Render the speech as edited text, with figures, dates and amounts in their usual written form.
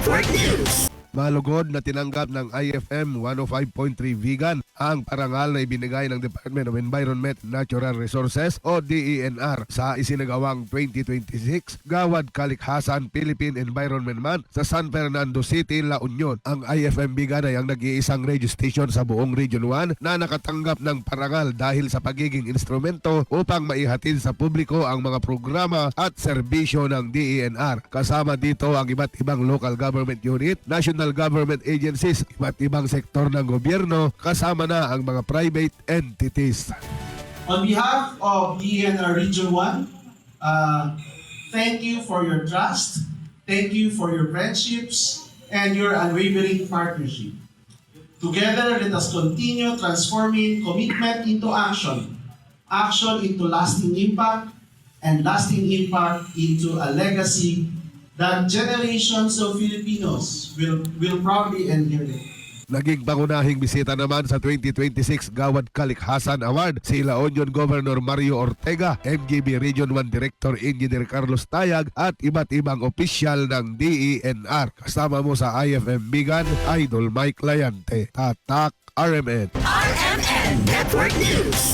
Network News. Malugod na tinanggap ng IFM 105.3 Vegan ang parangal na ibinigay ng Department of Environment and Natural Resources o DENR sa isinagawang 2026 Gawad Kalikhasan Philippine Environment Month sa San Fernando City, La Union. Ang IFM Vegan ay ang nag-iisang radio station sa buong Region 1 na nakatanggap ng parangal dahil sa pagiging instrumento upang maihatid sa publiko ang mga programa at serbisyo ng DENR. Kasama dito ang iba't ibang local government unit, national government agencies, iba't ibang sektor ng gobyerno, kasama na ang mga private entities. On behalf of DENR Region 1, thank you for your trust, thank you for your friendships, and your unwavering partnership. Together, let us continue transforming commitment into action, action into lasting impact, and lasting impact into a legacy that generations of Filipinos will proudly inherit. Naging pangunahing bisita naman sa 2026 Gawad Kalikhasan Award si La Union Governor Mario Ortega, MGB Region 1 Director Engineer Carlos Tayag at iba't ibang opisyal ng DENR. Kasama mo sa IFM Vegan, Idol Mike Layante, Tatak RMN. RMN Network News.